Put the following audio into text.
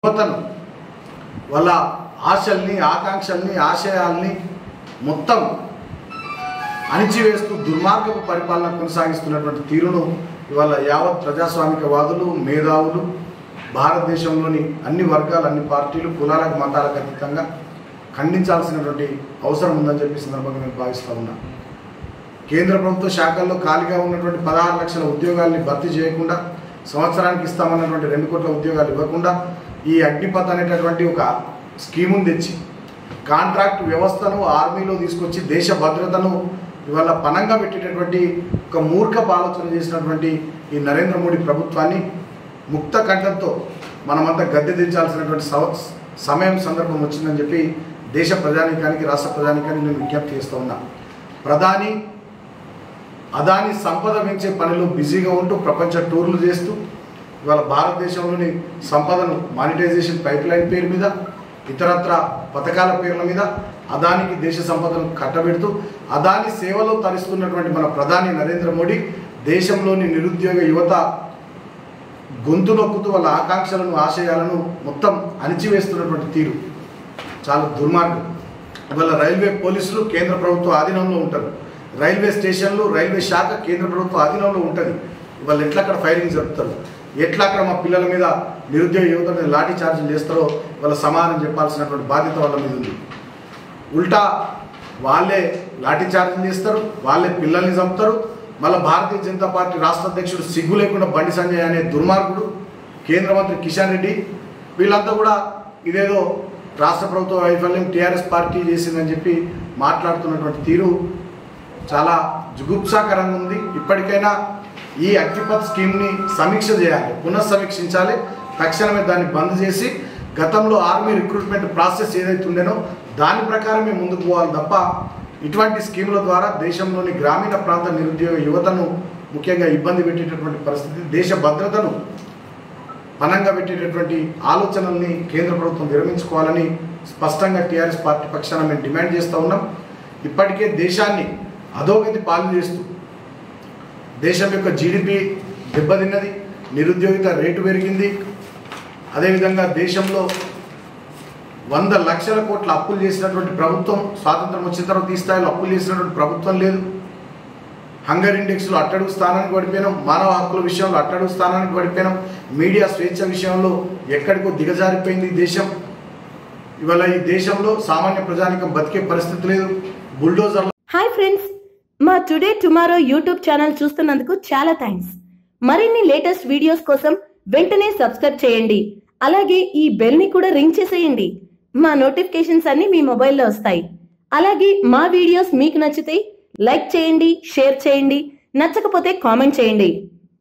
యువతను వాళ్ళ ఆశల్ని, ఆకాంక్షల్ని, ఆశయాల్ని మొత్తం అణిచివేస్తూ దుర్మార్గపు పరిపాలన కొనసాగిస్తున్నటువంటి తీరును ఇవాళ యావత్ ప్రజాస్వామికవాదులు, మేధావులు, భారతదేశంలోని అన్ని వర్గాలు, అన్ని పార్టీలు, కులాలకు, మతాలకు అతీతంగా ఖండించాల్సినటువంటి అవసరం ఉందని చెప్పి సందర్భంగా నేను భావిస్తూ ఉన్నాను. కేంద్ర ప్రభుత్వ శాఖల్లో ఖాళీగా ఉన్నటువంటి 16 లక్షల ఉద్యోగాల్ని భర్తీ చేయకుండా, సంవత్సరానికి ఇస్తామన్నటువంటి 2 కోట్ల ఉద్యోగాలు ఇవ్వకుండా, ఈ అగ్నిపథ్ అనేటటువంటి ఒక స్కీమును తెచ్చి కాంట్రాక్ట్ వ్యవస్థను ఆర్మీలో తీసుకొచ్చి దేశ భద్రతను ఇవాళ పనంగా పెట్టేటటువంటి ఒక మూర్ఖపు ఆలోచన చేసినటువంటి ఈ నరేంద్ర మోడీ ప్రభుత్వాన్ని ముక్త కంఠంతో మనమంతా గద్దె దించాల్సినటువంటి సమయం, సందర్భం వచ్చిందని చెప్పి దేశ ప్రజానీకానికి, రాష్ట్ర ప్రజానీకానికి నేను విజ్ఞప్తి చేస్తూ ఉన్నా. ప్రధాని అదాని సంపద పెంచే పనిలో బిజీగా ఉంటూ ప్రపంచ టూర్లు చేస్తూ ఇవాళ భారతదేశంలోని సంపదను మానిటైజేషన్ పైప్ లైన్ పేరు మీద, ఇతరత్ర పథకాల పేర్ల మీద అదానికి దేశ సంపదను కట్టబెడుతూ అదాని సేవలో తరిస్తున్నటువంటి మన ప్రధాని నరేంద్ర మోడీ దేశంలోని నిరుద్యోగ యువత గొంతు నొక్కుతూ వాళ్ళ ఆకాంక్షలను, ఆశయాలను మొత్తం అణిచివేస్తున్నటువంటి తీరు చాలా దుర్మార్గం. ఇవాళ రైల్వే పోలీసులు కేంద్ర ప్రభుత్వ ఆధీనంలో ఉంటారు, రైల్వే స్టేషన్లు, రైల్వే శాఖ కేంద్ర ప్రభుత్వ ఆధీనంలో ఉంటుంది. ఇవాళ ఎట్లా అక్కడ ఫైరింగ్ జరుపుతారు, ఎట్లా అక్కడ మా పిల్లల మీద, నిరుద్యోగ యువత మీద లాఠీ చార్జీలు చేస్తారో వాళ్ళ సమాధానం చెప్పాల్సినటువంటి బాధ్యత వాళ్ళ మీద ఉంది. ఉల్టా వాళ్ళే లాఠీ చార్జీలు చేస్తారు, వాళ్ళే పిల్లల్ని చంపుతారు. మళ్ళీ భారతీయ జనతా పార్టీ రాష్ట్ర అధ్యక్షుడు సిగ్గు లేకుండా బండి సంజయ్ అనే దుర్మార్గుడు, కేంద్ర మంత్రి కిషన్ రెడ్డి, వీళ్ళంతా కూడా ఇదేదో రాష్ట్ర ప్రభుత్వ వైఫల్యం టీఆర్ఎస్ పార్టీ చేసిందని చెప్పి మాట్లాడుతున్నటువంటి తీరు చాలా జుగుప్సాకరంగా ఉంది. ఇప్పటికైనా ఈ అగ్నిపథ్ స్కీమ్ని సమీక్ష చేయాలి, పునఃసమీక్షించాలి. తక్షణమే దాన్ని బంద్ చేసి గతంలో ఆర్మీ రిక్రూట్మెంట్ ప్రాసెస్ ఏదైతే ఉండేనో దాని ప్రకారమే ముందుకు పోవాలి తప్ప ఇటువంటి స్కీముల ద్వారా దేశంలోని గ్రామీణ ప్రాంత నిరుద్యోగ యువతను ముఖ్యంగా ఇబ్బంది పెట్టేటటువంటి పరిస్థితి, దేశ భద్రతను పనంగా పెట్టేటటువంటి ఆలోచనల్ని కేంద్ర ప్రభుత్వం విరమించుకోవాలని స్పష్టంగా టీఆర్ఎస్ పార్టీ పక్షాన మేము డిమాండ్ చేస్తూ ఉన్నాం. ఇప్పటికే దేశాన్ని అధోగతి పాలన చేస్తూ దేశం యొక్క జీడిపి దెబ్బతిన్నది, నిరుద్యోగిత రేటు పెరిగింది. అదేవిధంగా దేశంలో 100 లక్షల కోట్ల అప్పులు చేసినటువంటి ప్రభుత్వం, స్వాతంత్రం వచ్చిన తర్వాత ఈ స్థాయిలో అప్పులు చేసినటువంటి ప్రభుత్వం లేదు. హంగర్ ఇండెక్స్లో అట్టడుగు స్థానానికి పడిపోయినాం, మానవ హక్కుల విషయంలో అట్టడుగు స్థానానికి పడిపోయినాం, మీడియా స్వేచ్ఛ విషయంలో ఎక్కడికో దిగజారిపోయింది దేశం. ఇవాళ ఈ దేశంలో సామాన్య ప్రజానికం బతికే పరిస్థితి లేదు. బుల్డోజర్లు. హాయ్ ఫ్రెండ్స్, మా టుడే టుమారో యూట్యూబ్ ఛానల్ చూస్తున్నందుకు చాలా థ్యాంక్స్. మరిన్ని లేటెస్ట్ వీడియోస్ కోసం వెంటనే సబ్స్క్రైబ్ చేయండి. అలాగే ఈ బెల్ ని కూడా రింగ్ చేసేయండి. మా నోటిఫికేషన్స్ అన్ని మీ మొబైల్లో వస్తాయి. అలాగే మా వీడియోస్ మీకు నచ్చితే లైక్ చేయండి, షేర్ చేయండి, నచ్చకపోతే కామెంట్ చేయండి.